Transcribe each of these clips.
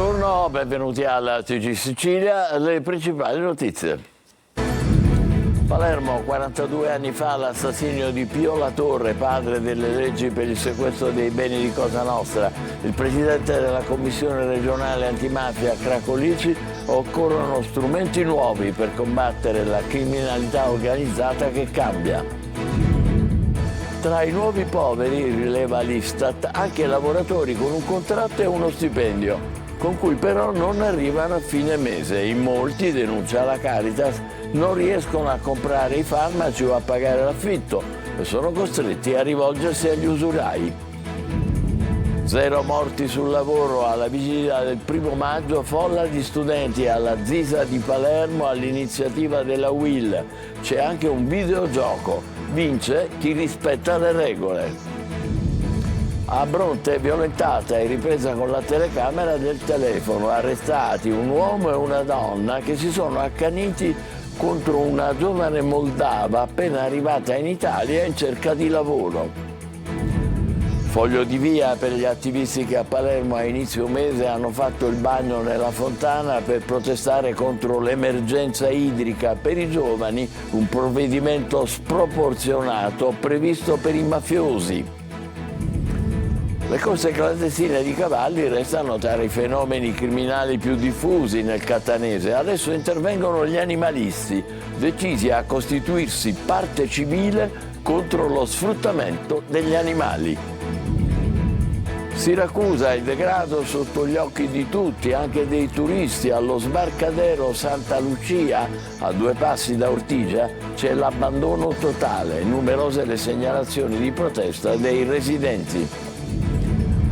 Buongiorno, benvenuti alla TG Sicilia, le principali notizie. Palermo, 42 anni fa l'assassinio di Pio La Torre, padre delle leggi per il sequestro dei beni di Cosa Nostra. Il presidente della commissione regionale antimafia Cracolici: occorrono strumenti nuovi per combattere la criminalità organizzata che cambia. Tra i nuovi poveri, rileva l'Istat, anche lavoratori con un contratto e uno stipendio, con cui però non arrivano a fine mese. In molti, denuncia la Caritas, non riescono a comprare i farmaci o a pagare l'affitto e sono costretti a rivolgersi agli usurai. 0 morti sul lavoro alla vigilia del 1° maggio, folla di studenti alla Zisa di Palermo all'iniziativa della UIL. C'è anche un videogioco, vince chi rispetta le regole. A Bronte, violentata e ripresa con la telecamera del telefono, arrestati un uomo e una donna che si sono accaniti contro una giovane moldava appena arrivata in Italia in cerca di lavoro. Foglio di via per gli attivisti che a Palermo a inizio mese hanno fatto il bagno nella fontana per protestare contro l'emergenza idrica per i giovani, un provvedimento sproporzionato previsto per i mafiosi. Le corse clandestine di cavalli restano tra i fenomeni criminali più diffusi nel catanese. Adesso intervengono gli animalisti, decisi a costituirsi parte civile contro lo sfruttamento degli animali. Siracusa, il degrado sotto gli occhi di tutti, anche dei turisti. Allo sbarcadero Santa Lucia, a 2 passi da Ortigia, c'è l'abbandono totale, numerose le segnalazioni di protesta dei residenti.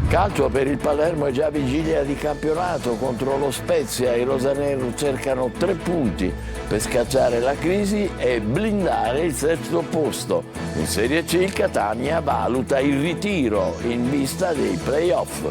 Calcio, per il Palermo è già vigilia di campionato contro lo Spezia. I rosanero cercano 3 punti per scacciare la crisi e blindare il 7° posto. In Serie C il Catania valuta il ritiro in vista dei play-off.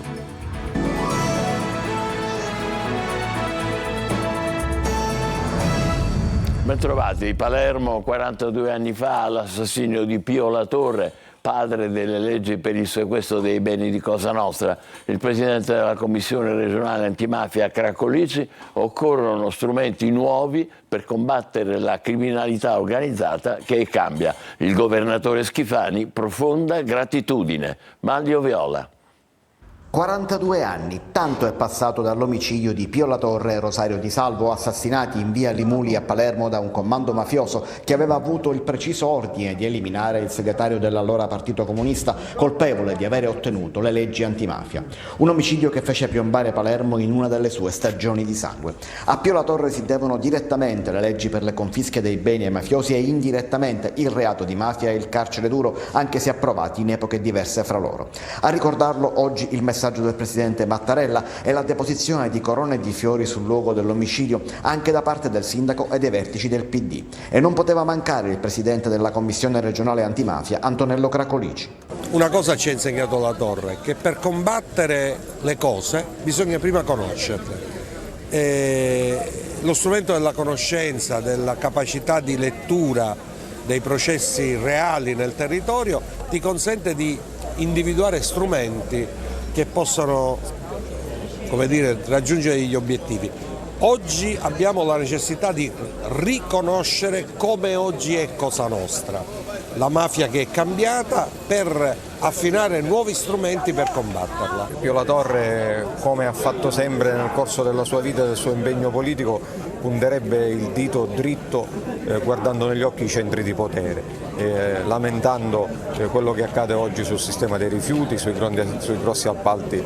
Bentrovati. Palermo, 42 anni fa, l'assassinio di Pio La Torre, padre delle leggi per il sequestro dei beni di Cosa Nostra. Il presidente della commissione regionale antimafia Cracolici: occorrono strumenti nuovi per combattere la criminalità organizzata che cambia. Il governatore Schifani: profonda gratitudine. Manlio Viola. 42 anni, tanto è passato dall'omicidio di Pio La Torre e Rosario Di Salvo, assassinati in via Limuli a Palermo da un comando mafioso che aveva avuto il preciso ordine di eliminare il segretario dell'allora Partito Comunista, colpevole di avere ottenuto le leggi antimafia. Un omicidio che fece piombare Palermo in una delle sue stagioni di sangue. A Pio La Torre si devono direttamente le leggi per le confische dei beni ai mafiosi e indirettamente il reato di mafia e il carcere duro, anche se approvati in epoche diverse fra loro. A ricordarlo oggi il messaggio del presidente Mattarella e la deposizione di corone di fiori sul luogo dell'omicidio anche da parte del sindaco e dei vertici del PD. E non poteva mancare il presidente della commissione regionale antimafia, Antonello Cracolici. Una cosa ci ha insegnato La Torre, che per combattere le cose bisogna prima conoscerle. Lo strumento della conoscenza, della capacità di lettura dei processi reali nel territorio ti consente di individuare strumenti che possano, come dire, raggiungere gli obiettivi. Oggi abbiamo la necessità di riconoscere come oggi è Cosa Nostra, la mafia che è cambiata, per affinare nuovi strumenti per combatterla. Pio La Torre, come ha fatto sempre nel corso della sua vita e del suo impegno politico, punterebbe il dito dritto guardando negli occhi i centri di potere, lamentando quello che accade oggi sul sistema dei rifiuti, sui grossi appalti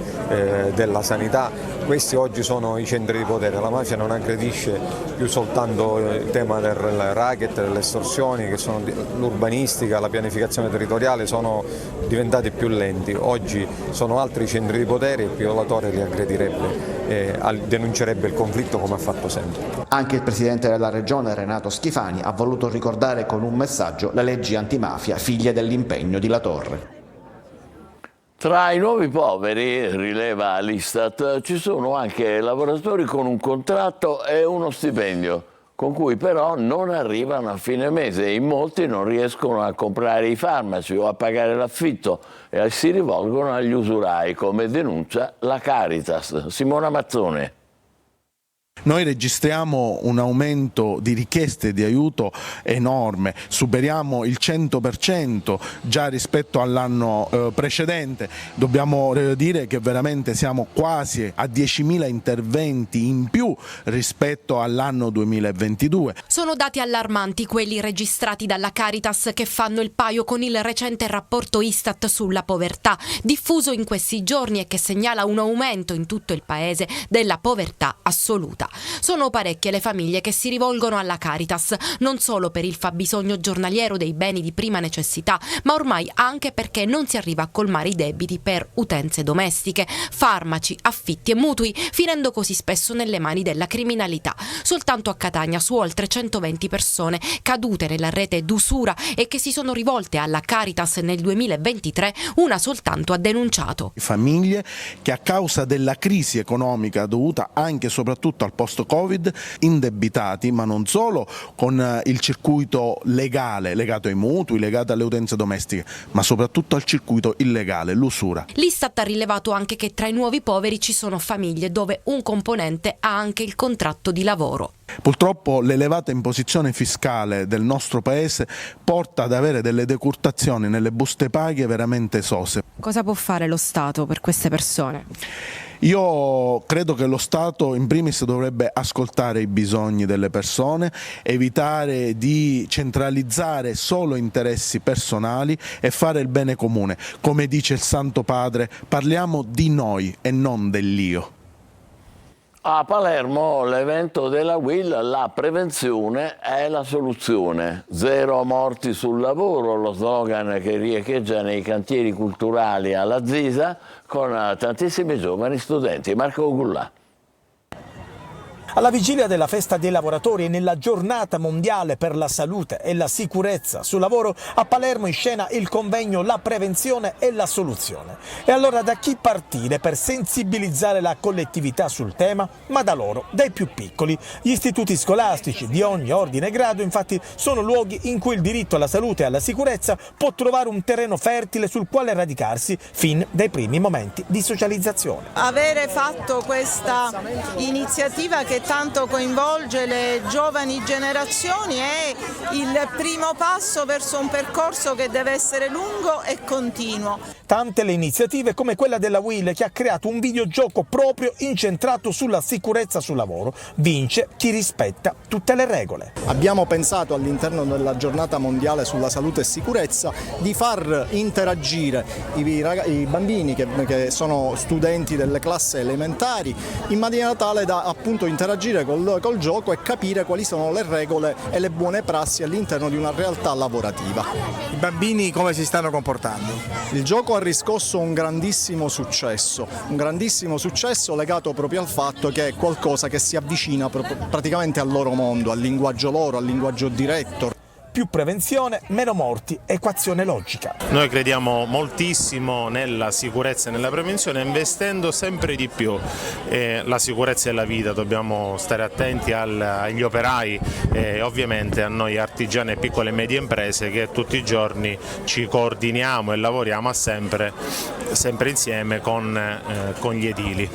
della sanità. Questi oggi sono i centri di potere. La mafia non aggredisce più soltanto il tema del racket, delle estorsioni, che sono l'urbanistica, la pianificazione territoriale, sono diventati più lenti. Oggi sono altri centri di potere e Pio La Torre li aggredirebbe, denuncerebbe il conflitto come ha fatto sempre. Anche il presidente della regione Renato Schifani ha voluto ricordare con un messaggio le leggi antimafia, figlie dell'impegno di La Torre. Tra i nuovi poveri, rileva l'Istat, ci sono anche lavoratori con un contratto e uno stipendio, con cui però non arrivano a fine mese e in molti non riescono a comprare i farmaci o a pagare l'affitto e si rivolgono agli usurai, come denuncia la Caritas. Simona Mazzone. Noi registriamo un aumento di richieste di aiuto enorme, superiamo il 100% già rispetto all'anno precedente. Dobbiamo dire che veramente siamo quasi a 10.000 interventi in più rispetto all'anno 2022. Sono dati allarmanti quelli registrati dalla Caritas, che fanno il paio con il recente rapporto Istat sulla povertà, diffuso in questi giorni e che segnala un aumento in tutto il paese della povertà assoluta. Sono parecchie le famiglie che si rivolgono alla Caritas, non solo per il fabbisogno giornaliero dei beni di prima necessità, ma ormai anche perché non si arriva a colmare i debiti per utenze domestiche, farmaci, affitti e mutui, finendo così spesso nelle mani della criminalità. Soltanto a Catania su oltre 120 persone cadute nella rete d'usura e che si sono rivolte alla Caritas nel 2023, una soltanto ha denunciato. Famiglie che a causa della crisi economica dovuta anche e soprattutto al post-Covid, indebitati, ma non solo, con il circuito legale legato ai mutui, legato alle utenze domestiche, ma soprattutto al circuito illegale, l'usura. L'Istat ha rilevato anche che tra i nuovi poveri ci sono famiglie dove un componente ha anche il contratto di lavoro. Purtroppo l'elevata imposizione fiscale del nostro paese porta ad avere delle decurtazioni nelle buste paghe veramente esose. Cosa può fare lo Stato per queste persone? Io credo che lo Stato in primis dovrebbe ascoltare i bisogni delle persone, evitare di centralizzare solo interessi personali e fare il bene comune. Come dice il Santo Padre, parliamo di noi e non dell'io. A Palermo l'evento della UIL, la prevenzione è la soluzione. 0 morti sul lavoro, lo slogan che riecheggia nei cantieri culturali alla Zisa con tantissimi giovani studenti. Marco Gullà. Alla vigilia della festa dei lavoratori e nella giornata mondiale per la salute e la sicurezza sul lavoro, a Palermo in scena il convegno La prevenzione e la soluzione. E allora da chi partire per sensibilizzare la collettività sul tema? Ma da loro, dai più piccoli. Gli istituti scolastici di ogni ordine e grado infatti sono luoghi in cui il diritto alla salute e alla sicurezza può trovare un terreno fertile sul quale radicarsi fin dai primi momenti di socializzazione. Avere fatto questa iniziativa che tanto coinvolge le giovani generazioni è il primo passo verso un percorso che deve essere lungo e continuo. Tante le iniziative come quella della UIL, che ha creato un videogioco proprio incentrato sulla sicurezza sul lavoro. Vince chi rispetta tutte le regole. Abbiamo pensato all'interno della giornata mondiale sulla salute e sicurezza di far interagire i bambini che sono studenti delle classi elementari in maniera tale da appunto interagire col gioco e capire quali sono le regole e le buone prassi all'interno di una realtà lavorativa. I bambini come si stanno comportando? Il gioco ha riscosso un grandissimo successo legato proprio al fatto che è qualcosa che si avvicina praticamente al loro mondo, al linguaggio loro, al linguaggio diretto. Più prevenzione, meno morti, equazione logica. Noi crediamo moltissimo nella sicurezza e nella prevenzione, investendo sempre di più. La sicurezza è la vita, dobbiamo stare attenti agli operai e ovviamente a noi artigiani e piccole e medie imprese che tutti i giorni ci coordiniamo e lavoriamo sempre insieme con gli edili.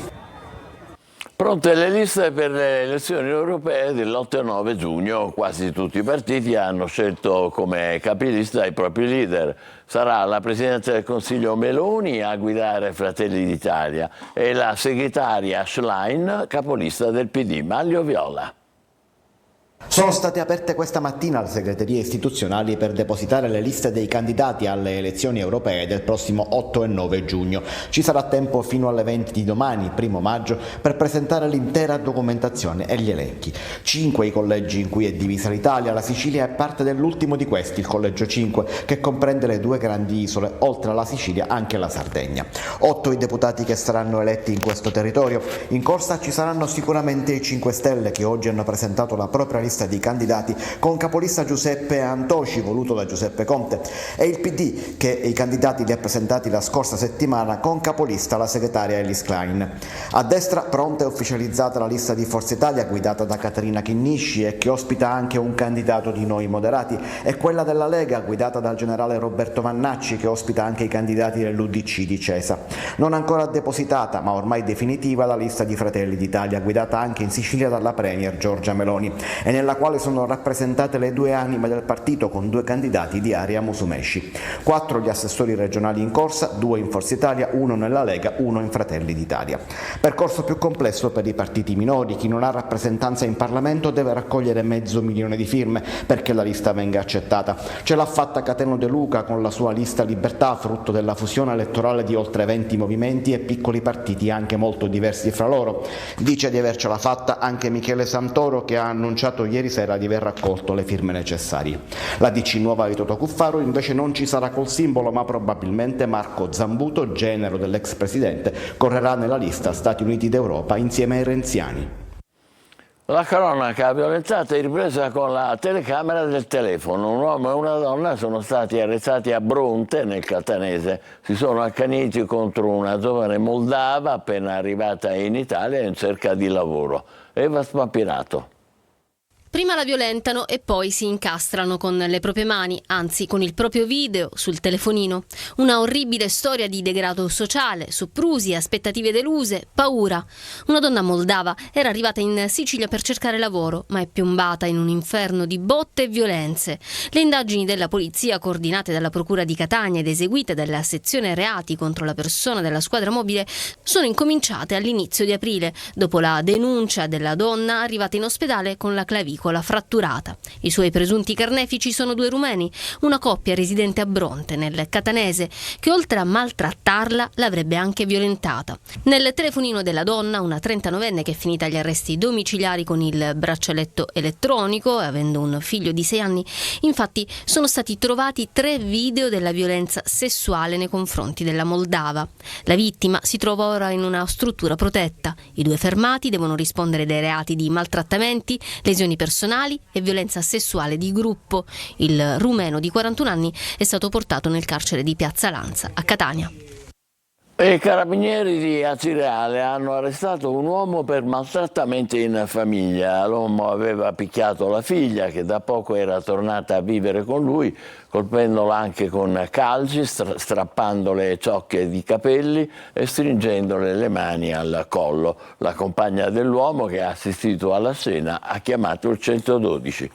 Pronte le liste per le elezioni europee dell'8 e 9 giugno. Quasi tutti i partiti hanno scelto come capilista i propri leader. Sarà la Presidente del Consiglio Meloni a guidare Fratelli d'Italia e la segretaria Schlein, capolista del PD. Maglio Viola. Sono state aperte questa mattina le segreterie istituzionali per depositare le liste dei candidati alle elezioni europee del prossimo 8 e 9 giugno. Ci sarà tempo fino alle 20 di domani, 1 maggio, per presentare l'intera documentazione e gli elenchi. 5 i collegi in cui è divisa l'Italia, la Sicilia è parte dell'ultimo di questi, il collegio 5, che comprende le 2 grandi isole, oltre alla Sicilia anche la Sardegna. 8 i deputati che saranno eletti in questo territorio. In corsa ci saranno sicuramente i 5 Stelle, che oggi hanno presentato la propria lista lista di candidati con capolista Giuseppe Antoci, voluto da Giuseppe Conte, e il PD, che i candidati li ha presentati la scorsa settimana con capolista la segretaria Ellis Klein. A destra pronta e ufficializzata la lista di Forza Italia guidata da Caterina Chinnisci e che ospita anche un candidato di Noi Moderati, e quella della Lega guidata dal generale Roberto Vannacci, che ospita anche i candidati dell'UDC di Cesa. Non ancora depositata ma ormai definitiva la lista di Fratelli d'Italia, guidata anche in Sicilia dalla Premier Giorgia Meloni, e nella quale sono rappresentate le due anime del partito con 2 candidati di area Musumesci. 4 gli assessori regionali in corsa, 2 in Forza Italia, 1 nella Lega, 1 in Fratelli d'Italia. Percorso più complesso per i partiti minori. Chi non ha rappresentanza in Parlamento deve raccogliere 500.000 di firme perché la lista venga accettata. Ce l'ha fatta Cateno De Luca con la sua lista Libertà, frutto della fusione elettorale di oltre 20 movimenti e piccoli partiti anche molto diversi fra loro. Dice di avercela fatta anche Michele Santoro, che ha annunciato ieri sera di aver raccolto le firme necessarie. La DC Nuova di Toto Cuffaro invece non ci sarà col simbolo, ma probabilmente Marco Zambuto, genero dell'ex presidente, correrà nella lista Stati Uniti d'Europa insieme ai renziani. La cronaca violentata è ripresa con la telecamera del telefono. Un uomo e una donna sono stati arrestati a Bronte, nel Catanese. Si sono accaniti contro una giovane moldava appena arrivata in Italia in cerca di lavoro. Eva Spampinato. Prima la violentano e poi si incastrano con le proprie mani, anzi con il proprio video sul telefonino. Una orribile storia di degrado sociale, soprusi, aspettative deluse, paura. Una donna moldava era arrivata in Sicilia per cercare lavoro, ma è piombata in un inferno di botte e violenze. Le indagini della polizia, coordinate dalla Procura di Catania ed eseguite dalla sezione reati contro la persona della squadra mobile, sono incominciate all'inizio di aprile, dopo la denuncia della donna arrivata in ospedale con la clavicola fratturata. I suoi presunti carnefici sono 2 rumeni, una coppia residente a Bronte, nel Catanese, che oltre a maltrattarla l'avrebbe anche violentata. Nel telefonino della donna, una 39enne che è finita agli arresti domiciliari con il braccialetto elettronico, avendo un figlio di 6 anni, infatti sono stati trovati 3 video della violenza sessuale nei confronti della moldava. La vittima si trova ora in una struttura protetta. I 2 fermati devono rispondere dei reati di maltrattamenti, lesioni personali e violenza sessuale di gruppo. Il rumeno di 41 anni è stato portato nel carcere di Piazza Lanza a Catania. I carabinieri di Acireale hanno arrestato un uomo per maltrattamenti in famiglia. L'uomo aveva picchiato la figlia, che da poco era tornata a vivere con lui, colpendola anche con calci, strappandole ciocche di capelli e stringendole le mani al collo. La compagna dell'uomo, che ha assistito alla scena, ha chiamato il 112.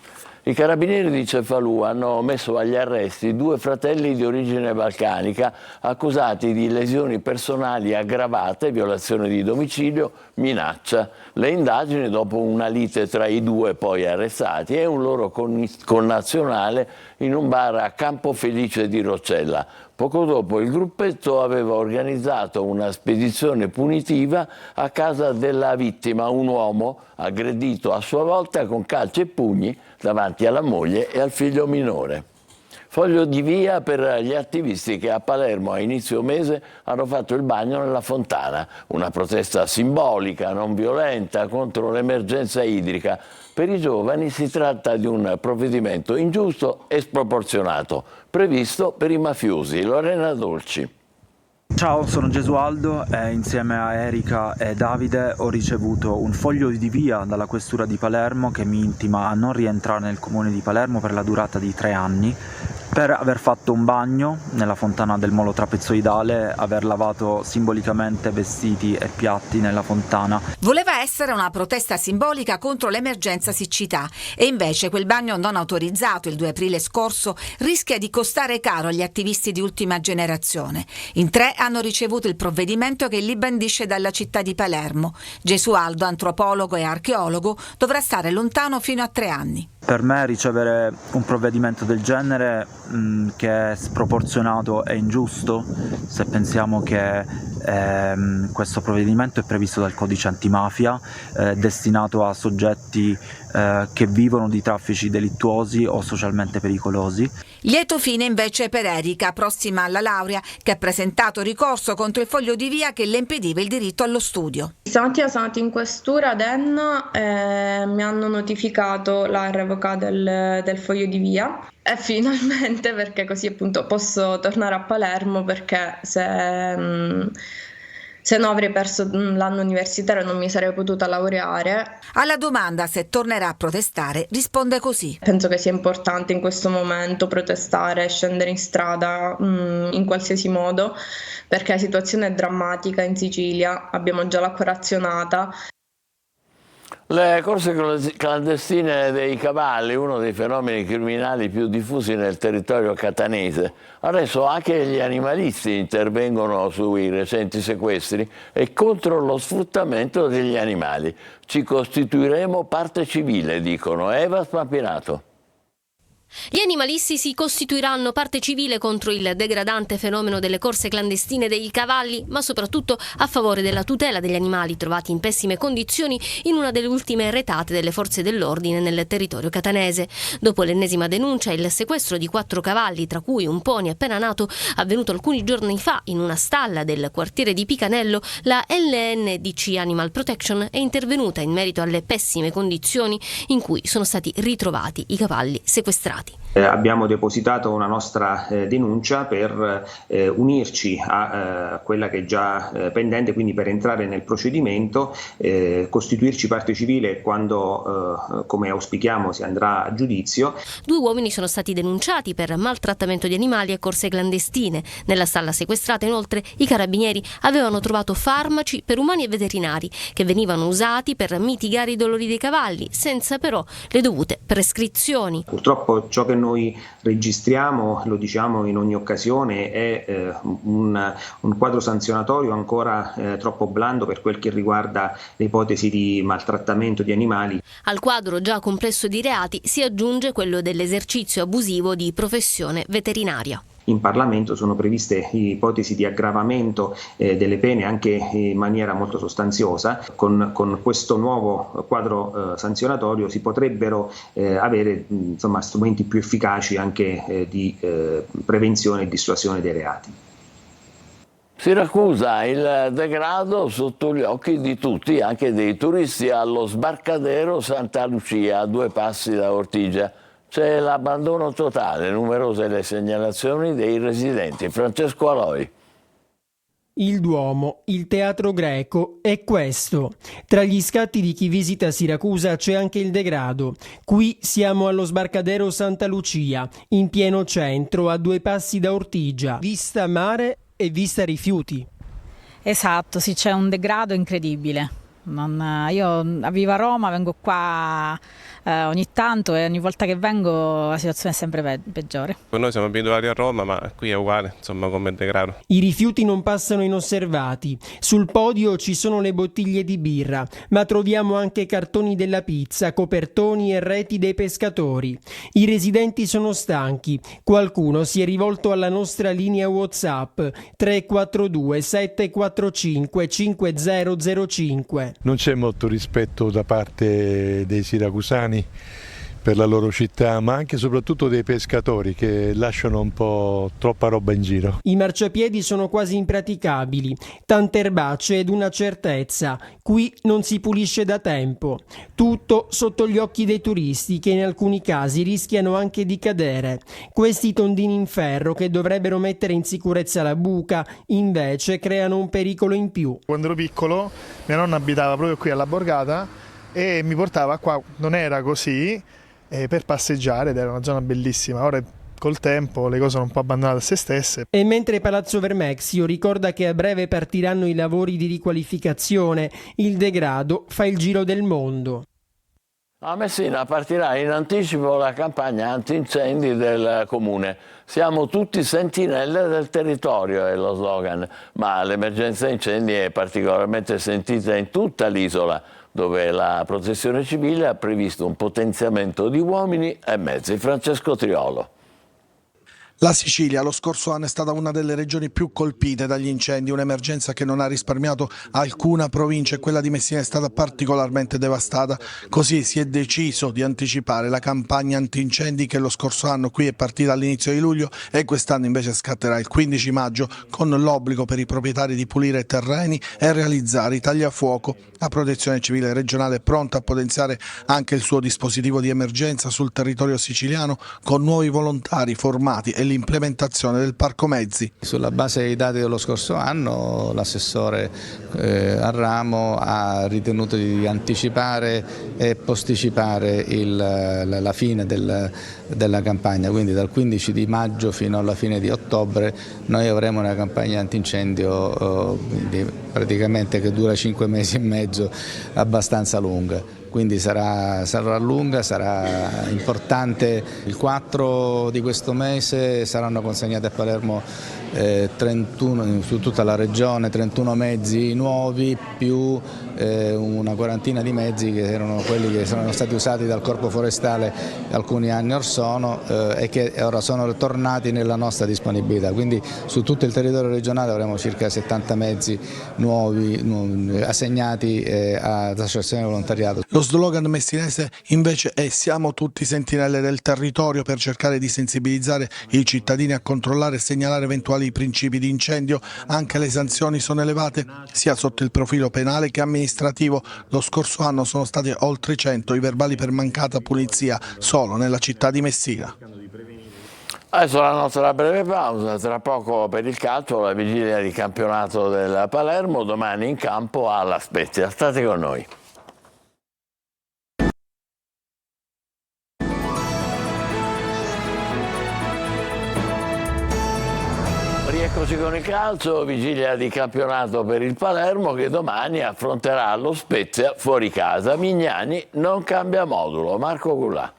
I carabinieri di Cefalù hanno messo agli arresti 2 fratelli di origine balcanica accusati di lesioni personali aggravate, violazione di domicilio, minaccia. Le indagini dopo una lite tra i 2 poi arrestati e un loro connazionale in un bar a Campofelice di Roccella. Poco dopo il gruppetto aveva organizzato una spedizione punitiva a casa della vittima, un uomo aggredito a sua volta con calci e pugni davanti alla moglie e al figlio minore. Foglio di via per gli attivisti che a Palermo a inizio mese hanno fatto il bagno nella fontana, una protesta simbolica, non violenta, contro l'emergenza idrica. Per i giovani si tratta di un provvedimento ingiusto e sproporzionato, previsto per i mafiosi. Lorena Dolci. Ciao, sono Gesualdo e insieme a Erika e Davide ho ricevuto un foglio di via dalla Questura di Palermo che mi intima a non rientrare nel comune di Palermo per la durata di 3 anni per aver fatto un bagno nella fontana del molo trapezoidale, aver lavato simbolicamente vestiti e piatti nella fontana. Voleva essere una protesta simbolica contro l'emergenza siccità e invece quel bagno non autorizzato il 2 aprile scorso rischia di costare caro agli attivisti di ultima generazione. In 3 hanno ricevuto il provvedimento che li bandisce dalla città di Palermo. Gesualdo, antropologo e archeologo, dovrà stare lontano fino a 3 anni. Per me ricevere un provvedimento del genere che è sproporzionato e ingiusto, se pensiamo che questo provvedimento è previsto dal codice antimafia, destinato a soggetti che vivono di traffici delittuosi o socialmente pericolosi. Lieto fine invece per Erika, prossima alla laurea, che ha presentato ricorso contro il foglio di via che le impediva il diritto allo studio. Stamattina sono andata in questura ad Enna e mi hanno notificato la revoca del foglio di via. E finalmente, perché così appunto posso tornare a Palermo, perché se no avrei perso l'anno universitario e non mi sarei potuta laureare. Alla domanda se tornerà a protestare risponde così. Penso che sia importante in questo momento protestare, scendere in strada in qualsiasi modo, perché la situazione è drammatica in Sicilia, abbiamo già l'acqua razionata. Le corse clandestine dei cavalli, uno dei fenomeni criminali più diffusi nel territorio catanese. Adesso anche gli animalisti intervengono sui recenti sequestri e contro lo sfruttamento degli animali. Ci costituiremo parte civile, dicono. Eva Spampinato. Gli animalisti si costituiranno parte civile contro il degradante fenomeno delle corse clandestine dei cavalli, ma soprattutto a favore della tutela degli animali trovati in pessime condizioni in una delle ultime retate delle forze dell'ordine nel territorio catanese. Dopo l'ennesima denuncia e il sequestro di 4 cavalli, tra cui un pony appena nato, avvenuto alcuni giorni fa in una stalla del quartiere di Picanello, la LNDC Animal Protection è intervenuta in merito alle pessime condizioni in cui sono stati ritrovati i cavalli sequestrati. Abbiamo depositato una nostra denuncia per unirci a quella che è già pendente, quindi per entrare nel procedimento, costituirci parte civile quando, come auspichiamo, si andrà a giudizio. 2 uomini sono stati denunciati per maltrattamento di animali e corse clandestine. Nella stalla sequestrata, inoltre, i carabinieri avevano trovato farmaci per umani e veterinari che venivano usati per mitigare i dolori dei cavalli, senza però le dovute prescrizioni. Purtroppo ciò che noi registriamo, lo diciamo in ogni occasione, è un quadro sanzionatorio ancora troppo blando per quel che riguarda le ipotesi di maltrattamento di animali. Al quadro già complesso di reati si aggiunge quello dell'esercizio abusivo di professione veterinaria. In Parlamento sono previste ipotesi di aggravamento delle pene anche in maniera molto sostanziosa. Con questo nuovo quadro sanzionatorio si potrebbero avere strumenti più efficaci anche di prevenzione e dissuasione dei reati. Siracusa, il degrado sotto gli occhi di tutti, anche dei turisti, allo sbarcadero Santa Lucia, a 2 passi da Ortigia. C'è l'abbandono totale, numerose le segnalazioni dei residenti. Francesco Aloi. Il Duomo, il teatro greco è questo. Tra gli scatti di chi visita Siracusa c'è anche il degrado. Qui siamo allo sbarcadero Santa Lucia, in pieno centro, a 2 passi da Ortigia. Vista mare e vista rifiuti. Esatto, sì, c'è un degrado incredibile. Io vivo a Roma, vengo qua ogni tanto e ogni volta che vengo la situazione è sempre peggiore. Noi siamo abituati a Roma, ma qui è uguale, insomma, come degrado. I rifiuti non passano inosservati. Sul podio ci sono le bottiglie di birra, ma troviamo anche cartoni della pizza, copertoni e reti dei pescatori. I residenti sono stanchi. Qualcuno si è rivolto alla nostra linea WhatsApp 342 745 5005. Non c'è molto rispetto da parte dei siracusani per la loro città, ma anche e soprattutto dei pescatori che lasciano un po' troppa roba in giro. I marciapiedi sono quasi impraticabili, tante erbacce ed una certezza: qui non si pulisce da tempo. Tutto sotto gli occhi dei turisti che in alcuni casi rischiano anche di cadere. Questi tondini in ferro che dovrebbero mettere in sicurezza la buca, invece creano un pericolo in più. Quando ero piccolo mia nonna abitava proprio qui alla borgata e mi portava qua, non era così, per passeggiare ed era una zona bellissima. Ora col tempo le cose sono un po' abbandonate a se stesse. E mentre Palazzo Vermexio ricorda che a breve partiranno i lavori di riqualificazione, il degrado fa il giro del mondo. A Messina partirà in anticipo la campagna antincendi del comune. Siamo tutti sentinelle del territorio, è lo slogan, ma l'emergenza incendi è particolarmente sentita in tutta l'isola, dove la Protezione Civile ha previsto un potenziamento di uomini e mezzi. Francesco Triolo. La Sicilia lo scorso anno è stata una delle regioni più colpite dagli incendi, un'emergenza che non ha risparmiato alcuna provincia e quella di Messina è stata particolarmente devastata. Così si è deciso di anticipare la campagna antincendi che lo scorso anno qui è partita all'inizio di luglio e quest'anno invece scatterà il 15 maggio con l'obbligo per i proprietari di pulire terreni e realizzare i tagliafuoco. La Protezione Civile regionale è pronta a potenziare anche il suo dispositivo di emergenza sul territorio siciliano con nuovi volontari formati e l'implementazione del parco mezzi. Sulla base dei dati dello scorso anno l'assessore al ramo ha ritenuto di anticipare e posticipare la fine della campagna, quindi dal 15 di maggio fino alla fine di ottobre noi avremo una campagna antincendio praticamente che dura 5 mesi e mezzo, abbastanza lunga. Quindi sarà lunga, sarà importante. Il 4 di questo mese saranno consegnate a Palermo 31, su tutta la regione, 31 mezzi nuovi più una quarantina di mezzi che erano quelli che sono stati usati dal Corpo Forestale alcuni anni or sono e che ora sono tornati nella nostra disponibilità. Quindi su tutto il territorio regionale avremo circa 70 mezzi nuovi assegnati ad associazioni di volontariato. Lo slogan messinese invece è "Siamo tutti sentinelle del territorio", per cercare di sensibilizzare i cittadini a controllare e segnalare eventuali principi di incendio. Anche le sanzioni sono elevate sia sotto il profilo penale che amministrativo. Lo scorso anno sono stati oltre 100 i verbali per mancata pulizia solo nella città di Messina. Adesso la nostra breve pausa, tra poco per il calcio, la vigilia di campionato del Palermo, domani in campo alla Spezia. State con noi. Rieccoci con il calcio, vigilia di campionato per il Palermo che domani affronterà lo Spezia fuori casa. Mignani non cambia modulo. Marco Gullà.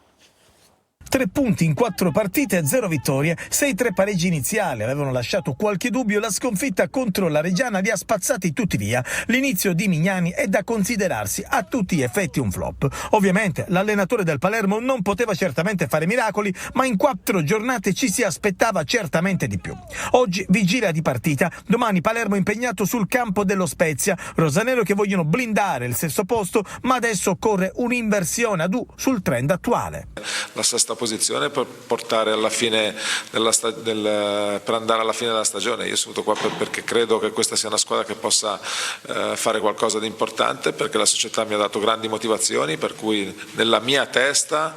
3 punti in 4 partite e 0 vittorie, 6-3 pareggi iniziali avevano lasciato qualche dubbio, la sconfitta contro la Reggiana li ha spazzati tutti via. L'inizio di Mignani è da considerarsi a tutti gli effetti un flop. Ovviamente l'allenatore del Palermo non poteva certamente fare miracoli, ma in 4 giornate ci si aspettava certamente di più. Oggi vigilia di partita, domani Palermo impegnato sul campo dello Spezia, rosanero che vogliono blindare il 6° posto, ma adesso occorre un'inversione ad U sul trend attuale. La sesta posizione per portare alla fine per andare alla fine della stagione. Io sono venuto qua perché credo che questa sia una squadra che possa fare qualcosa di importante, perché la società mi ha dato grandi motivazioni, per cui nella mia testa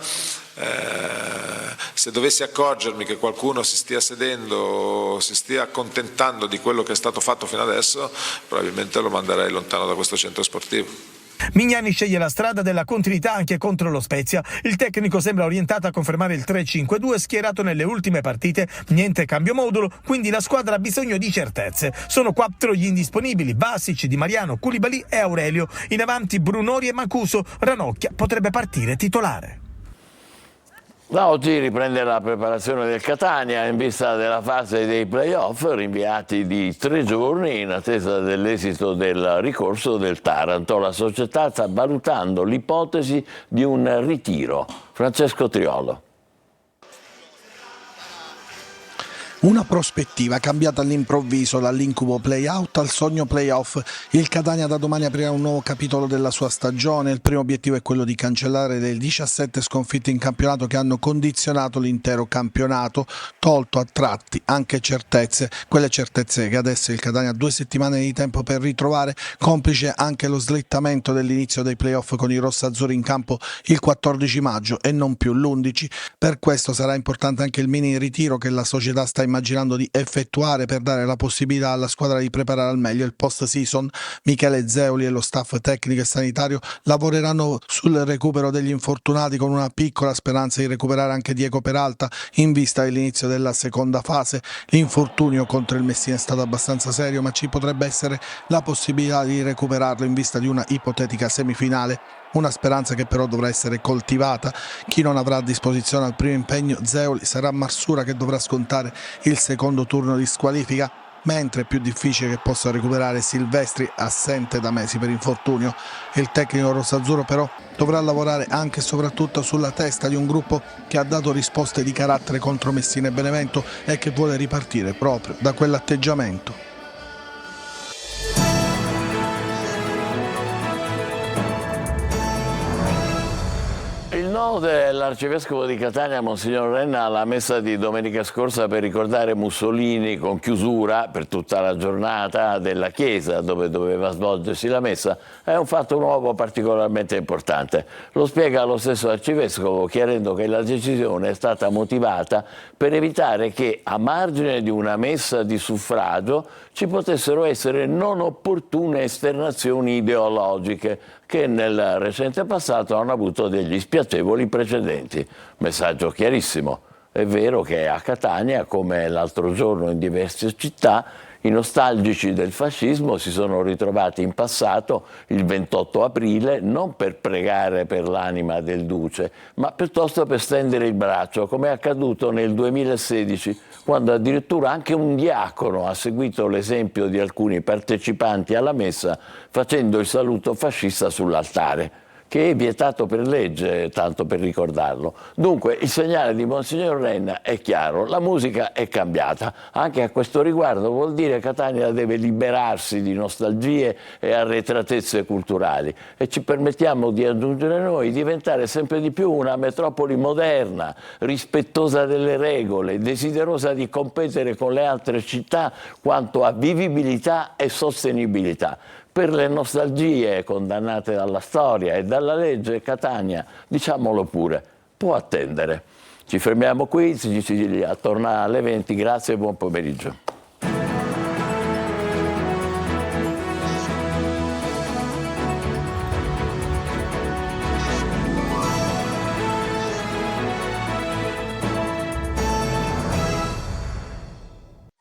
se dovessi accorgermi che qualcuno si stia sedendo, si stia accontentando di quello che è stato fatto fino adesso, probabilmente lo manderei lontano da questo centro sportivo. Mignani sceglie la strada della continuità anche contro lo Spezia. Il tecnico sembra orientato a confermare il 3-5-2 schierato nelle ultime partite. Niente cambio modulo, quindi la squadra ha bisogno di certezze. Sono 4 gli indisponibili: Vasic, Di Mariano, Koulibaly e Aurelio. In avanti Brunori e Mancuso. Ranocchia potrebbe partire titolare. Da oggi riprende la preparazione del Catania in vista della fase dei play-off, rinviati di 3 giorni in attesa dell'esito del ricorso del Taranto. La società sta valutando l'ipotesi di un ritiro. Francesco Triolo. Una prospettiva cambiata all'improvviso dall'incubo play-out al sogno play-off. Il Catania da domani aprirà un nuovo capitolo della sua stagione. Il primo obiettivo è quello di cancellare le 17 sconfitte in campionato che hanno condizionato l'intero campionato, tolto a tratti anche certezze, quelle certezze che adesso il Catania ha 2 settimane di tempo per ritrovare, complice anche lo slittamento dell'inizio dei play-off con i rossazzurri in campo il 14 maggio e non più l'11. Per questo sarà importante anche il mini ritiro che la società sta immaginando di effettuare per dare la possibilità alla squadra di preparare al meglio il post-season. Michele Zeoli e lo staff tecnico e sanitario lavoreranno sul recupero degli infortunati con una piccola speranza di recuperare anche Diego Peralta in vista dell'inizio della seconda fase. L'infortunio contro il Messina è stato abbastanza serio, ma ci potrebbe essere la possibilità di recuperarlo in vista di una ipotetica semifinale. Una speranza che però dovrà essere coltivata. Chi non avrà a disposizione al primo impegno Zeoli sarà Marsura, che dovrà scontare il secondo turno di squalifica. mentre è più difficile che possa recuperare Silvestri, assente da mesi per infortunio. Il tecnico rossazzurro però dovrà lavorare anche e soprattutto sulla testa di un gruppo che ha dato risposte di carattere contro Messina e Benevento e che vuole ripartire proprio da quell'atteggiamento. Il no dell'arcivescovo di Catania, Monsignor Renna, alla messa di domenica scorsa per ricordare Mussolini con chiusura per tutta la giornata della chiesa dove doveva svolgersi la messa è un fatto nuovo particolarmente importante. Lo spiega lo stesso arcivescovo, chiarendo che la decisione è stata motivata per evitare che a margine di una messa di suffragio ci potessero essere non opportune esternazioni ideologiche che nel recente passato hanno avuto degli spiacevoli precedenti. Messaggio chiarissimo. È vero che a Catania, come l'altro giorno in diverse città, i nostalgici del fascismo si sono ritrovati in passato, il 28 aprile, non per pregare per l'anima del duce, ma piuttosto per stendere il braccio, come è accaduto nel 2016, quando addirittura anche un diacono ha seguito l'esempio di alcuni partecipanti alla messa facendo il saluto fascista sull'altare, che è vietato per legge, tanto per ricordarlo. Dunque il segnale di Monsignor Renna è chiaro, la musica è cambiata. Anche a questo riguardo vuol dire che Catania deve liberarsi di nostalgie e arretratezze culturali e ci permettiamo di aggiungere noi, diventare sempre di più una metropoli moderna, rispettosa delle regole, desiderosa di competere con le altre città quanto a vivibilità e sostenibilità. Per le nostalgie condannate dalla storia e dalla legge, Catania, diciamolo pure, può attendere. Ci fermiamo qui, Sicilia torna alle 20, grazie e buon pomeriggio.